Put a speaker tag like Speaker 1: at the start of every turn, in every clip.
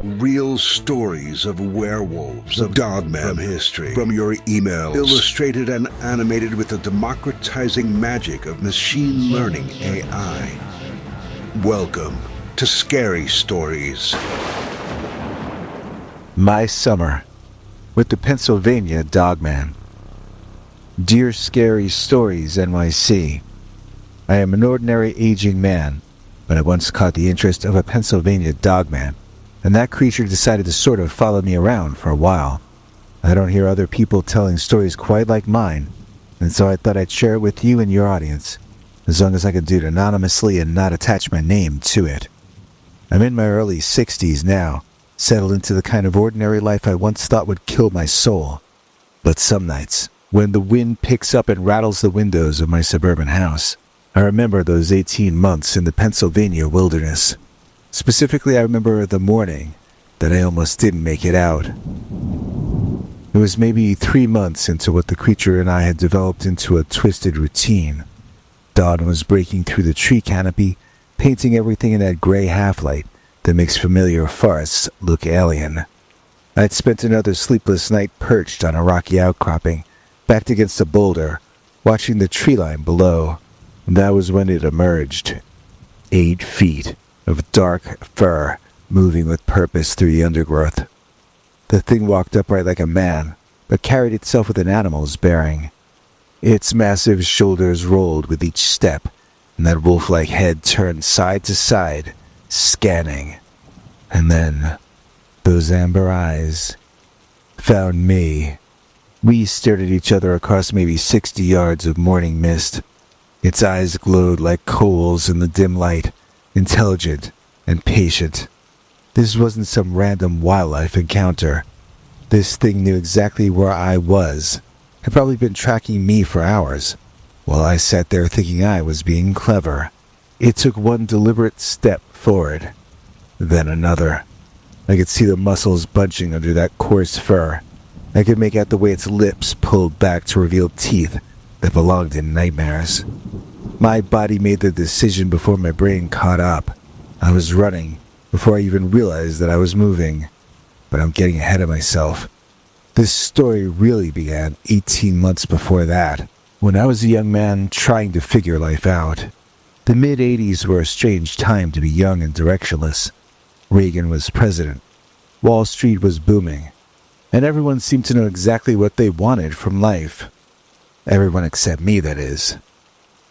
Speaker 1: real stories of werewolves, of Dogman from history, from your emails, illustrated and animated with the democratizing magic of machine learning AI. Welcome to Scary Stories.
Speaker 2: My Summer, with the Pennsylvania Dogman. Dear Scary Stories NYC, I am an ordinary aging man, but I once caught the interest of a Pennsylvania Dogman, and that creature decided to sort of follow me around for a while. I don't hear other people telling stories quite like mine, and so I thought I'd share it with you and your audience, as long as I could do it anonymously and not attach my name to it. I'm in my early 60s now, settled into the kind of ordinary life I once thought would kill my soul. But some nights, when the wind picks up and rattles the windows of my suburban house, I remember those 18 months in the Pennsylvania wilderness. Specifically, I remember the morning that I almost didn't make it out. It was maybe 3 months into what the creature and I had developed into a twisted routine. Dawn was breaking through the tree canopy, painting everything in that gray half-light that makes familiar forests look alien. I'd spent another sleepless night perched on a rocky outcropping, backed against a boulder, watching the tree line below. That was when it emerged. 8 feet of dark fur moving with purpose through the undergrowth. The thing walked upright like a man, but carried itself with an animal's bearing. Its massive shoulders rolled with each step, and that wolf-like head turned side to side, scanning. And then, those amber eyes found me. We stared at each other across maybe 60 yards of morning mist. Its eyes glowed like coals in the dim light, intelligent and patient. This wasn't some random wildlife encounter. This thing knew exactly where I was, had probably been tracking me for hours, while I sat there thinking I was being clever. It took one deliberate step forward, then another. I could see the muscles bunching under that coarse fur. I could make out the way its lips pulled back to reveal teeth that belonged in nightmares. My body made the decision before my brain caught up. I was running before I even realized that I was moving. But I'm getting ahead of myself. This story really began 18 months before that, when I was a young man trying to figure life out. The mid-'80s were a strange time to be young and directionless. Reagan was president. Wall Street was booming. And everyone seemed to know exactly what they wanted from life. Everyone except me, that is.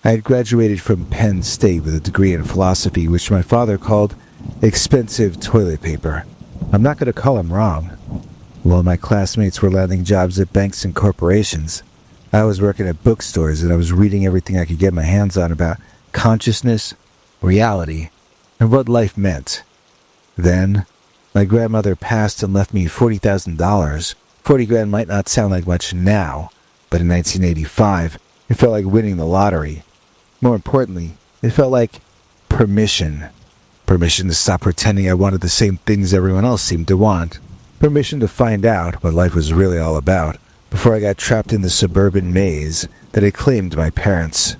Speaker 2: I had graduated from Penn State with a degree in philosophy, which my father called expensive toilet paper. I'm not going to call him wrong. While my classmates were landing jobs at banks and corporations, I was working at bookstores and I was reading everything I could get my hands on about consciousness, reality, and what life meant. Then, my grandmother passed and left me $40,000. 40 grand might not sound like much now, but in 1985, it felt like winning the lottery. More importantly, it felt like permission. Permission to stop pretending I wanted the same things everyone else seemed to want. Permission to find out what life was really all about before I got trapped in the suburban maze that had claimed my parents.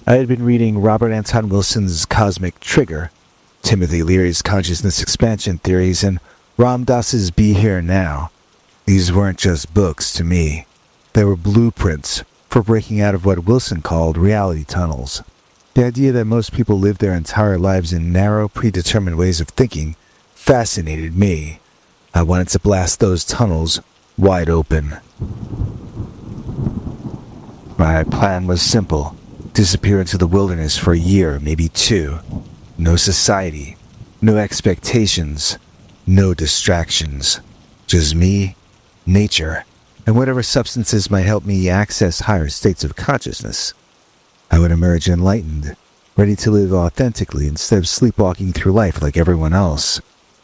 Speaker 2: I had been reading Robert Anton Wilson's Cosmic Trigger, Timothy Leary's Consciousness Expansion Theories, and Ram Dass's Be Here Now. These weren't just books to me. They were blueprints for breaking out of what Wilson called reality tunnels. The idea that most people live their entire lives in narrow, predetermined ways of thinking fascinated me. I wanted to blast those tunnels wide open. My plan was simple. Disappear into the wilderness for a year, maybe 2. No society, no expectations, no distractions. Just me, nature, and whatever substances might help me access higher states of consciousness. I would emerge enlightened, ready to live authentically instead of sleepwalking through life like everyone else.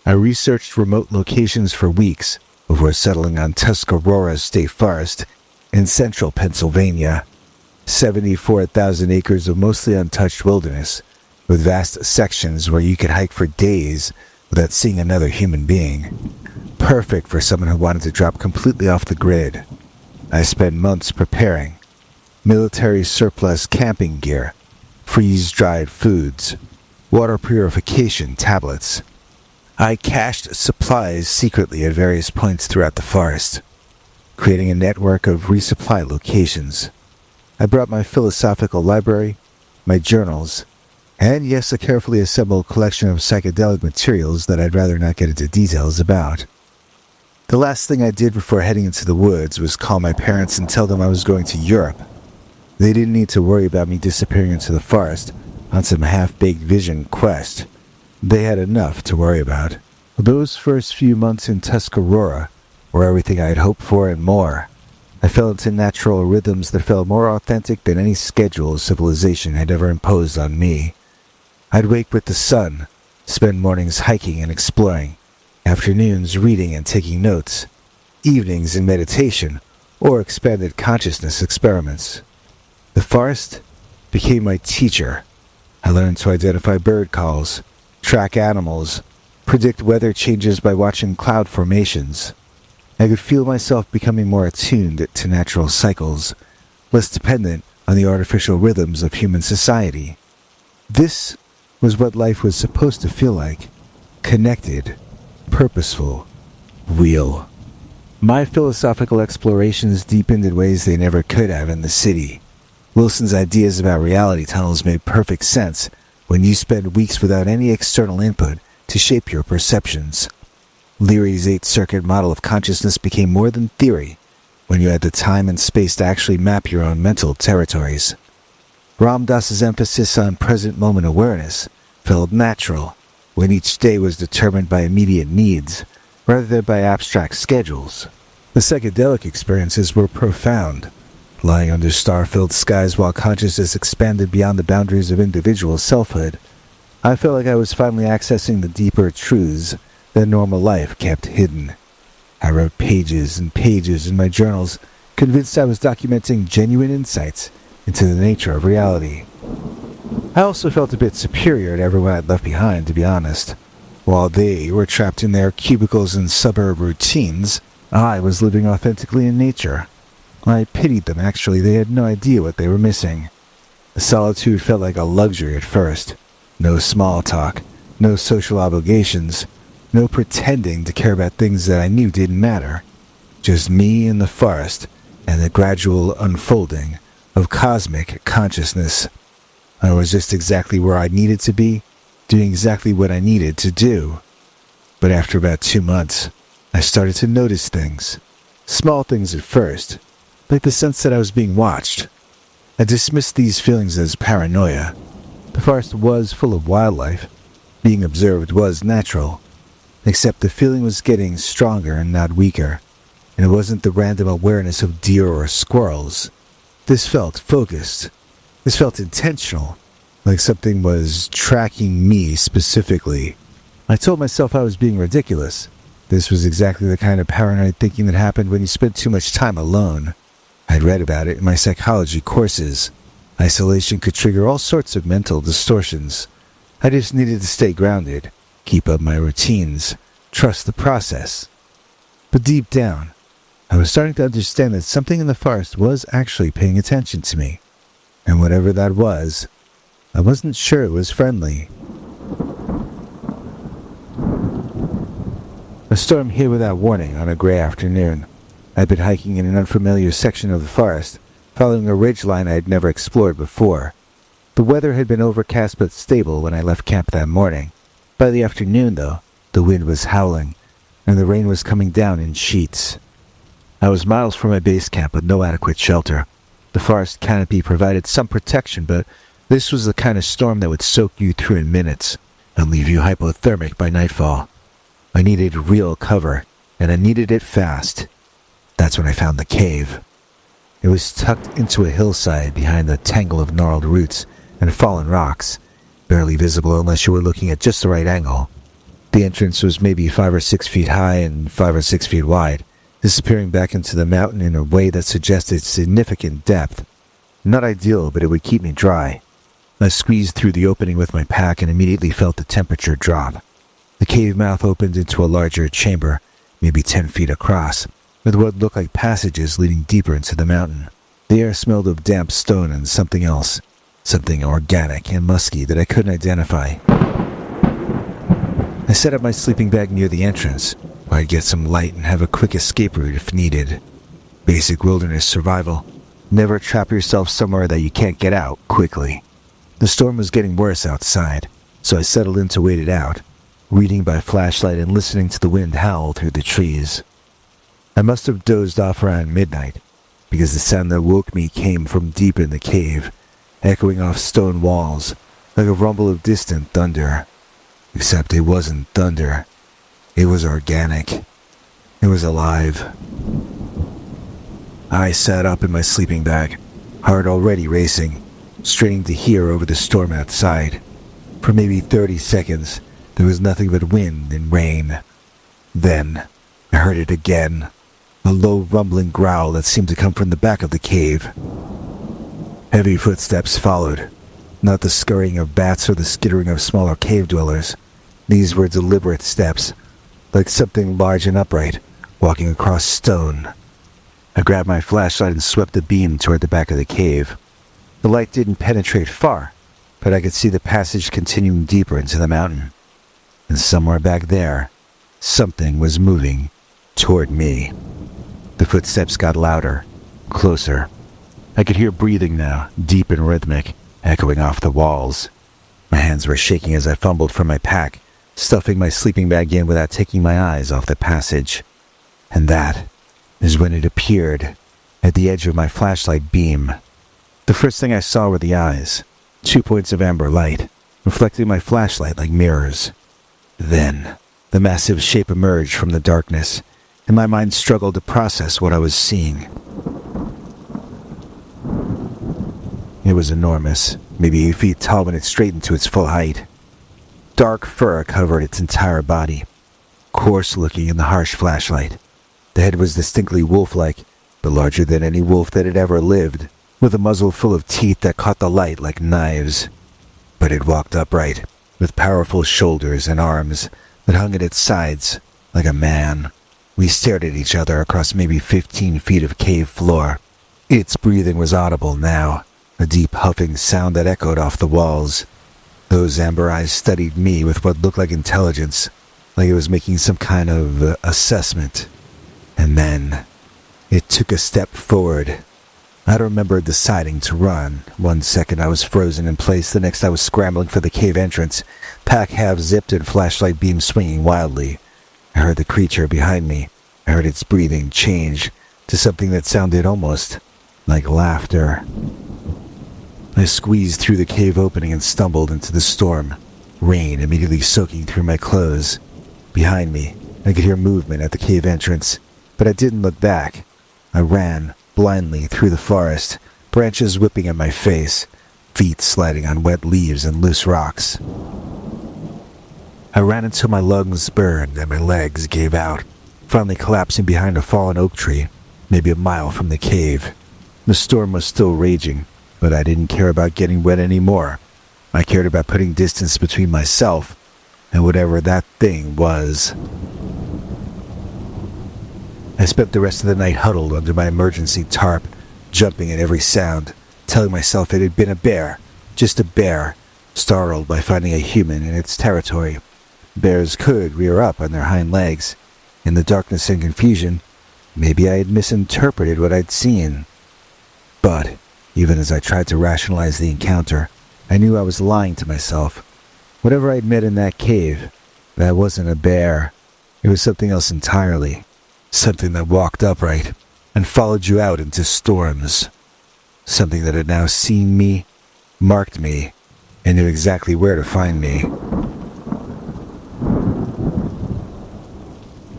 Speaker 2: I researched remote locations for weeks before settling on Tuscarora State Forest in central Pennsylvania. 74,000 acres of mostly untouched wilderness, with vast sections where you could hike for days without seeing another human being. Perfect for someone who wanted to drop completely off the grid. I spent months preparing. Military surplus camping gear, freeze-dried foods, water purification tablets. I cached supplies secretly at various points throughout the forest, creating a network of resupply locations. I brought my philosophical library, my journals, and yes, a carefully assembled collection of psychedelic materials that I'd rather not get into details about. The last thing I did before heading into the woods was call my parents and tell them I was going to Europe. They didn't need to worry about me disappearing into the forest on some half-baked vision quest. They had enough to worry about. Those first few months in Tuscarora were everything I had hoped for and more. I fell into natural rhythms that felt more authentic than any schedule civilization had ever imposed on me. I'd wake with the sun, spend mornings hiking and exploring, afternoons reading and taking notes, evenings in meditation or expanded consciousness experiments. The forest became my teacher. I learned to identify bird calls, track animals, predict weather changes by watching cloud formations. I could feel myself becoming more attuned to natural cycles, less dependent on the artificial rhythms of human society. This was what life was supposed to feel like: connected, purposeful, real. My philosophical explorations deepened in ways they never could have in the city. Wilson's ideas about reality tunnels made perfect sense when you spend weeks without any external input to shape your perceptions. Leary's 8-circuit model of consciousness became more than theory when you had the time and space to actually map your own mental territories. Ram Dass's emphasis on present-moment awareness felt natural when each day was determined by immediate needs rather than by abstract schedules. The psychedelic experiences were profound. Lying under star-filled skies while consciousness expanded beyond the boundaries of individual selfhood, I felt like I was finally accessing the deeper truths that normal life kept hidden. I wrote pages and pages in my journals, convinced I was documenting genuine insights into the nature of reality. I also felt a bit superior to everyone I'd left behind, to be honest. While they were trapped in their cubicles and suburb routines, I was living authentically in nature. I pitied them, actually. They had no idea what they were missing. The solitude felt like a luxury at first. No small talk, no social obligations, no pretending to care about things that I knew didn't matter. Just me in the forest and the gradual unfolding of cosmic consciousness. I was just exactly where I needed to be, doing exactly what I needed to do. But after about 2 months, I started to notice things. Small things at first, like the sense that I was being watched. I dismissed these feelings as paranoia. The forest was full of wildlife. Being observed was natural. Except the feeling was getting stronger and not weaker, and it wasn't the random awareness of deer or squirrels. This felt focused. This felt intentional, like something was tracking me specifically. I told myself I was being ridiculous. This was exactly the kind of paranoid thinking that happened when you spend too much time alone. I'd read about it in my psychology courses. Isolation could trigger all sorts of mental distortions. I just needed to stay grounded, keep up my routines, trust the process. But deep down, I was starting to understand that something in the forest was actually paying attention to me. And whatever that was, I wasn't sure it was friendly. A storm hit without warning on a gray afternoon. I'd been hiking in an unfamiliar section of the forest, following a ridgeline I had never explored before. The weather had been overcast but stable when I left camp that morning. By the afternoon, though, the wind was howling, and the rain was coming down in sheets. I was miles from my base camp with no adequate shelter. The forest canopy provided some protection, but this was the kind of storm that would soak you through in minutes and leave you hypothermic by nightfall. I needed real cover, and I needed it fast. That's when I found the cave. It was tucked into a hillside behind a tangle of gnarled roots and fallen rocks, barely visible unless you were looking at just the right angle. The entrance was maybe 5 or 6 feet high and 5 or 6 feet wide, disappearing back into the mountain in a way that suggested significant depth. Not ideal, but it would keep me dry. I squeezed through the opening with my pack and immediately felt the temperature drop. The cave mouth opened into a larger chamber, maybe 10 feet across, with what looked like passages leading deeper into the mountain. The air smelled of damp stone and something else, something organic and musky that I couldn't identify. I set up my sleeping bag near the entrance, where I'd get some light and have a quick escape route if needed. Basic wilderness survival. Never trap yourself somewhere that you can't get out quickly. The storm was getting worse outside, so I settled in to wait it out, reading by flashlight and listening to the wind howl through the trees. I must have dozed off around midnight, because the sound that woke me came from deep in the cave, echoing off stone walls, like a rumble of distant thunder. Except it wasn't thunder. It was organic. It was alive. I sat up in my sleeping bag, heart already racing, straining to hear over the storm outside. For maybe 30 seconds, there was nothing but wind and rain. Then, I heard it again, a low rumbling growl that seemed to come from the back of the cave. Heavy footsteps followed, not the scurrying of bats or the skittering of smaller cave dwellers. These were deliberate steps, like something large and upright, walking across stone. I grabbed my flashlight and swept the beam toward the back of the cave. The light didn't penetrate far, but I could see the passage continuing deeper into the mountain. And somewhere back there, something was moving toward me. The footsteps got louder, closer. I could hear breathing now, deep and rhythmic, echoing off the walls. My hands were shaking as I fumbled for my pack, stuffing my sleeping bag in without taking my eyes off the passage. And that is when it appeared, at the edge of my flashlight beam. The first thing I saw were the eyes, 2 points of amber light, reflecting my flashlight like mirrors. Then, the massive shape emerged from the darkness, and my mind struggled to process what I was seeing. It was enormous, maybe 8 feet tall when it straightened to its full height. Dark fur covered its entire body, coarse-looking in the harsh flashlight. The head was distinctly wolf-like, but larger than any wolf that had ever lived, with a muzzle full of teeth that caught the light like knives. But it walked upright, with powerful shoulders and arms that hung at its sides like a man. We stared at each other across maybe 15 feet of cave floor. Its breathing was audible now, a deep huffing sound that echoed off the walls. Those amber eyes studied me with what looked like intelligence, like it was making some kind of assessment. And then, it took a step forward. I remember deciding to run. 1 second I was frozen in place, the next I was scrambling for the cave entrance, pack half-zipped and flashlight beam swinging wildly. I heard the creature behind me. I heard its breathing change to something that sounded almost like laughter. I squeezed through the cave opening and stumbled into the storm, rain immediately soaking through my clothes. Behind me, I could hear movement at the cave entrance, but I didn't look back. I ran blindly through the forest, branches whipping at my face, feet sliding on wet leaves and loose rocks. I ran until my lungs burned and my legs gave out, finally collapsing behind a fallen oak tree, maybe a mile from the cave. The storm was still raging, but I didn't care about getting wet anymore. I cared about putting distance between myself and whatever that thing was. I spent the rest of the night huddled under my emergency tarp, jumping at every sound, telling myself it had been a bear, just a bear, startled by finding a human in its territory. Bears could rear up on their hind legs. In the darkness and confusion, maybe I had misinterpreted what I'd seen. But, even as I tried to rationalize the encounter, I knew I was lying to myself. Whatever I'd met in that cave, that wasn't a bear. It was something else entirely. Something that walked upright and followed you out into storms. Something that had now seen me, marked me, and knew exactly where to find me.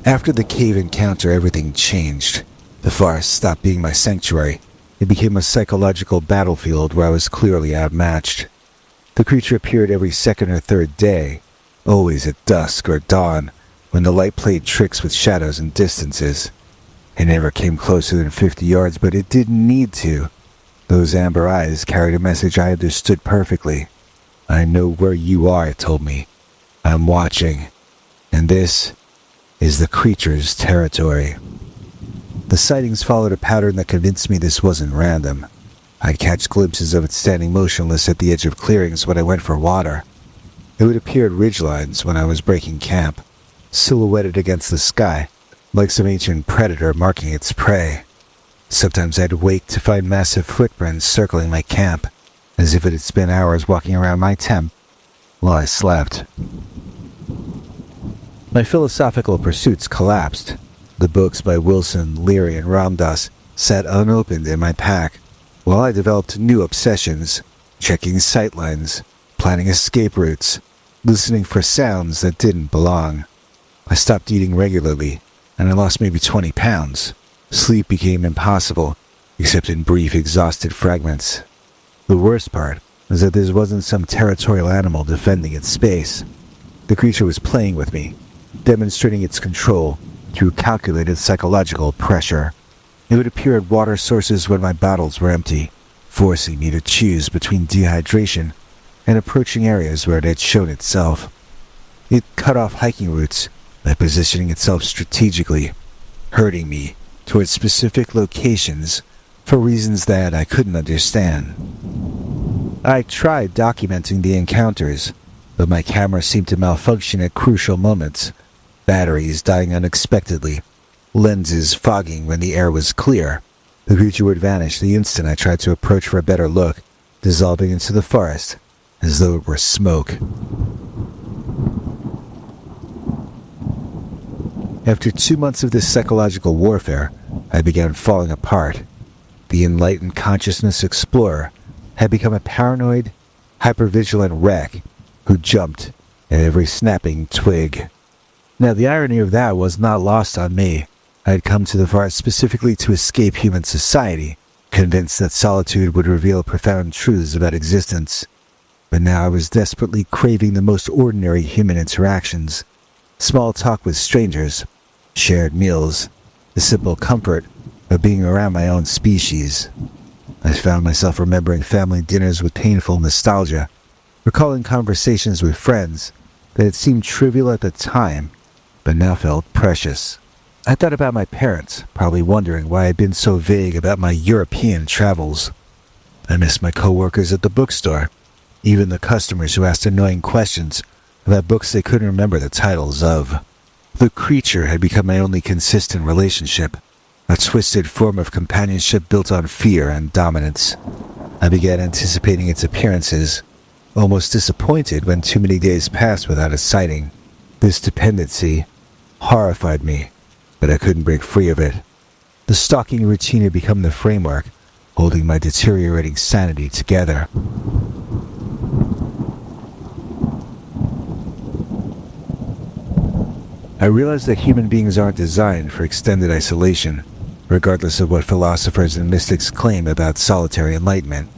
Speaker 2: After the cave encounter, everything changed. The forest stopped being my sanctuary. It became a psychological battlefield where I was clearly outmatched. The creature appeared every second or third day, always at dusk or dawn, when the light played tricks with shadows and distances. It never came closer than 50 yards, but it didn't need to. Those amber eyes carried a message I understood perfectly. I know where you are, it told me. I'm watching. And this is the creature's territory. The sightings followed a pattern that convinced me this wasn't random. I'd catch glimpses of it standing motionless at the edge of clearings when I went for water. It would appear at ridgelines when I was breaking camp, silhouetted against the sky, like some ancient predator marking its prey. Sometimes I'd wake to find massive footprints circling my camp, as if it had spent hours walking around my tent while I slept. My philosophical pursuits collapsed. The books by Wilson, Leary, and Ramdas sat unopened in my pack, while I developed new obsessions, checking sightlines, planning escape routes, listening for sounds that didn't belong. I stopped eating regularly, and I lost maybe 20 pounds. Sleep became impossible, except in brief, exhausted fragments. The worst part was that this wasn't some territorial animal defending its space. The creature was playing with me, demonstrating its control through calculated psychological pressure. It would appear at water sources when my bottles were empty, forcing me to choose between dehydration and approaching areas where it had shown itself. It cut off hiking routes by positioning itself strategically, herding me towards specific locations for reasons that I couldn't understand. I tried documenting the encounters, but my camera seemed to malfunction at crucial moments, batteries dying unexpectedly, lenses fogging when the air was clear. The creature would vanish the instant I tried to approach for a better look, dissolving into the forest as though it were smoke. After 2 months of this psychological warfare, I began falling apart. The enlightened consciousness explorer had become a paranoid, hypervigilant wreck who jumped at every snapping twig. Now, the irony of that was not lost on me. I had come to the forest specifically to escape human society, convinced that solitude would reveal profound truths about existence. But now I was desperately craving the most ordinary human interactions. Small talk with strangers, shared meals, the simple comfort of being around my own species. I found myself remembering family dinners with painful nostalgia, recalling conversations with friends that had seemed trivial at the time, but now felt precious. I thought about my parents, probably wondering why I'd been so vague about my European travels. I missed my coworkers at the bookstore, even the customers who asked annoying questions about books they couldn't remember the titles of. The creature had become my only consistent relationship, a twisted form of companionship built on fear and dominance. I began anticipating its appearances, almost disappointed when too many days passed without a sighting. This dependency horrified me, but I couldn't break free of it. The stalking routine had become the framework, holding my deteriorating sanity together. I realized that human beings aren't designed for extended isolation, regardless of what philosophers and mystics claim about solitary enlightenment.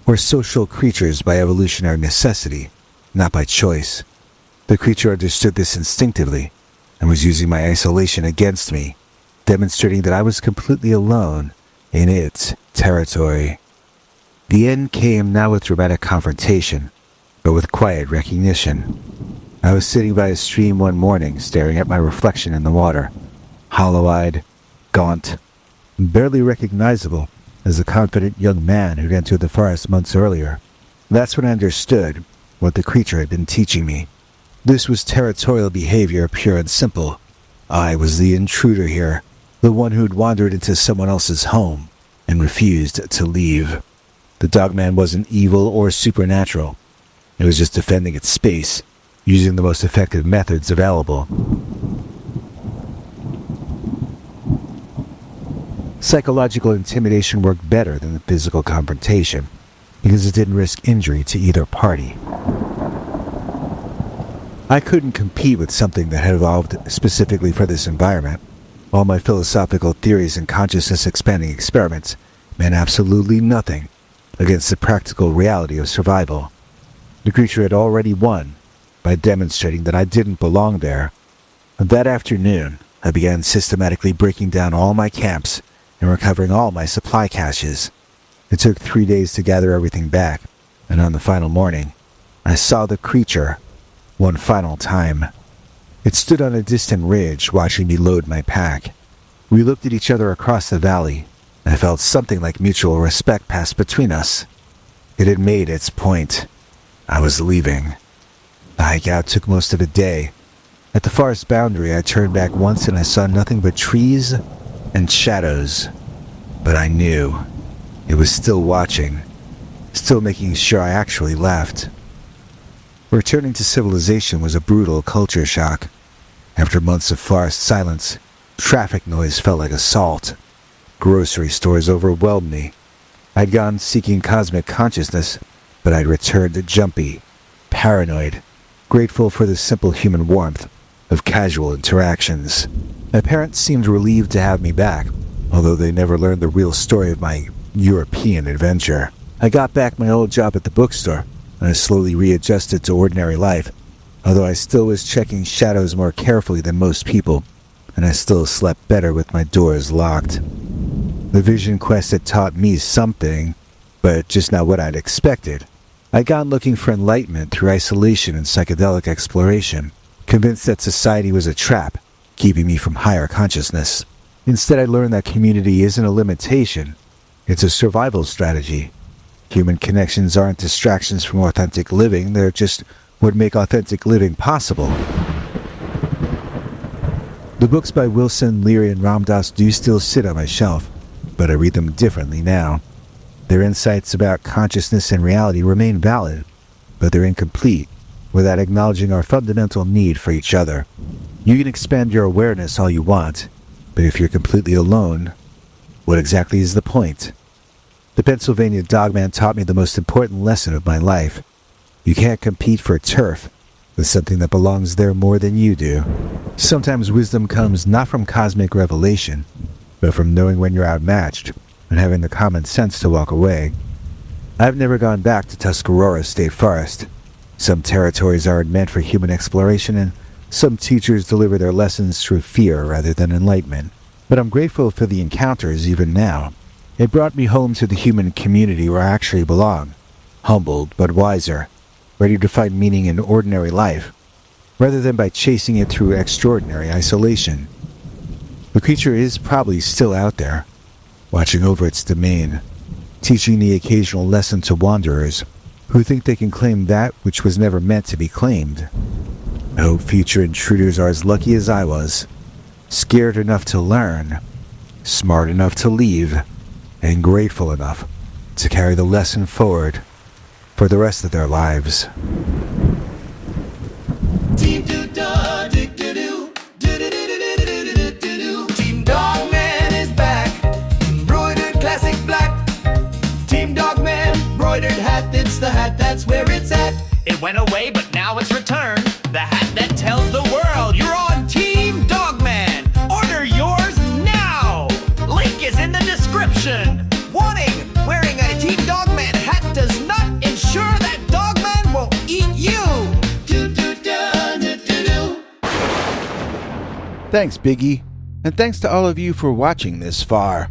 Speaker 2: We're social creatures by evolutionary necessity, not by choice. The creature understood this instinctively, and was using my isolation against me, demonstrating that I was completely alone in its territory. The end came not with dramatic confrontation, but with quiet recognition. I was sitting by a stream one morning, staring at my reflection in the water, hollow-eyed, gaunt, barely recognizable as the confident young man who'd entered the forest months earlier. That's when I understood what the creature had been teaching me. This was territorial behavior, pure and simple. I was the intruder here, the one who'd wandered into someone else's home and refused to leave. The Dogman wasn't evil or supernatural. It was just defending its space, using the most effective methods available. Psychological intimidation worked better than the physical confrontation, because it didn't risk injury to either party. I couldn't compete with something that had evolved specifically for this environment. All my philosophical theories and consciousness-expanding experiments meant absolutely nothing against the practical reality of survival. The creature had already won by demonstrating that I didn't belong there. That afternoon, I began systematically breaking down all my camps and recovering all my supply caches. It took 3 days to gather everything back, and on the final morning, I saw the creature one final time. It stood on a distant ridge, watching me load my pack. We looked at each other across the valley, and I felt something like mutual respect pass between us. It had made its point. I was leaving. The hike out took most of the day. At the forest boundary, I turned back once and I saw nothing but trees and shadows. But I knew it was still watching, still making sure I actually left. Returning to civilization was a brutal culture shock. After months of forest silence, traffic noise felt like assault. Grocery stores overwhelmed me. I'd gone seeking cosmic consciousness, but I'd returned jumpy, paranoid, grateful for the simple human warmth of casual interactions. My parents seemed relieved to have me back, although they never learned the real story of my European adventure. I got back my old job at the bookstore, and I slowly readjusted to ordinary life, although I still was checking shadows more carefully than most people, and I still slept better with my doors locked. The vision quest had taught me something, but just not what I'd expected. I'd gone looking for enlightenment through isolation and psychedelic exploration, convinced that society was a trap, keeping me from higher consciousness. Instead, I learned that community isn't a limitation, it's a survival strategy. Human connections aren't distractions from authentic living, they're just what make authentic living possible. The books by Wilson, Leary, and Ram Dass do still sit on my shelf, but I read them differently now. Their insights about consciousness and reality remain valid, but they're incomplete without acknowledging our fundamental need for each other. You can expand your awareness all you want, but if you're completely alone, what exactly is the point? The Pennsylvania Dogman taught me the most important lesson of my life. You can't compete for turf with something that belongs there more than you do. Sometimes wisdom comes not from cosmic revelation, but from knowing when you're outmatched and having the common sense to walk away. I've never gone back to Tuscarora State Forest. Some territories aren't meant for human exploration, and some teachers deliver their lessons through fear rather than enlightenment. But I'm grateful for the encounters even now. It brought me home to the human community where I actually belong, humbled but wiser, ready to find meaning in ordinary life, rather than by chasing it through extraordinary isolation. The creature is probably still out there, watching over its domain, teaching the occasional lesson to wanderers who think they can claim that which was never meant to be claimed. I hope future intruders are as lucky as I was, scared enough to learn, smart enough to leave, and grateful enough to carry the lesson forward for the rest of their lives.
Speaker 3: Team Dogman is back, embroidered classic black. Team Dogman, embroidered hat, it's the hat, that's where it's at. It went away, but now it's returned. The hat that tells the world you're on Team Dogman. Order yours now. Link is in the description. Warning, wearing a Team Dogman hat does not ensure that Dogman will eat you.
Speaker 2: Thanks, Biggie, and thanks to all of you for watching this far.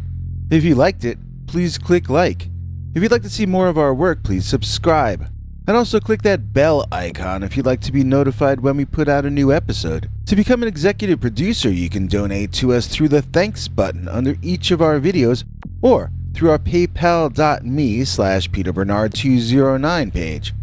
Speaker 2: If you liked it, please click like. If you'd like to see more of our work, please subscribe. And also click that bell icon if you'd like to be notified when we put out a new episode. To become an executive producer, you can donate to us through the thanks button under each of our videos or through our paypal.me/PeterBernard209 page.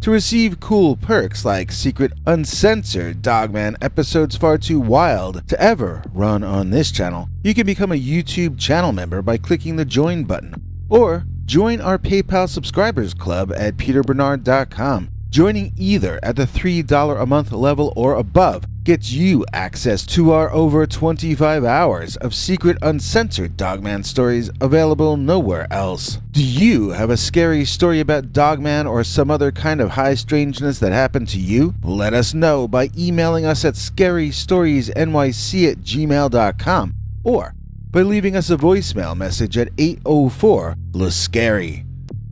Speaker 2: To receive cool perks like secret uncensored Dogman episodes far too wild to ever run on this channel, you can become a YouTube channel member by clicking the join button, or join our PayPal subscribers club at peterbernard.com. Joining either at the $3 a month level or above gets you access to our over 25 hours of secret uncensored Dogman stories available nowhere else. Do you have a scary story about Dogman or some other kind of high strangeness that happened to you? Let us know by emailing us at scarystoriesnyc@gmail.com or by leaving us a voicemail message at 804-LA-SCARY.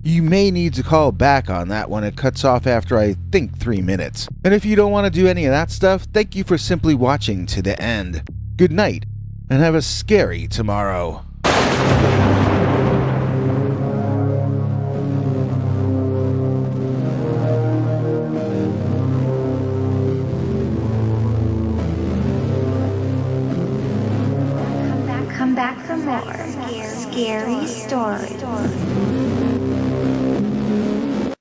Speaker 2: You may need to call back on that one. It cuts off after, I think, 3 minutes. And if you don't want to do any of that stuff, thank you for simply watching to the end. Good night, and have a scary tomorrow.
Speaker 4: Come back for more scary stories.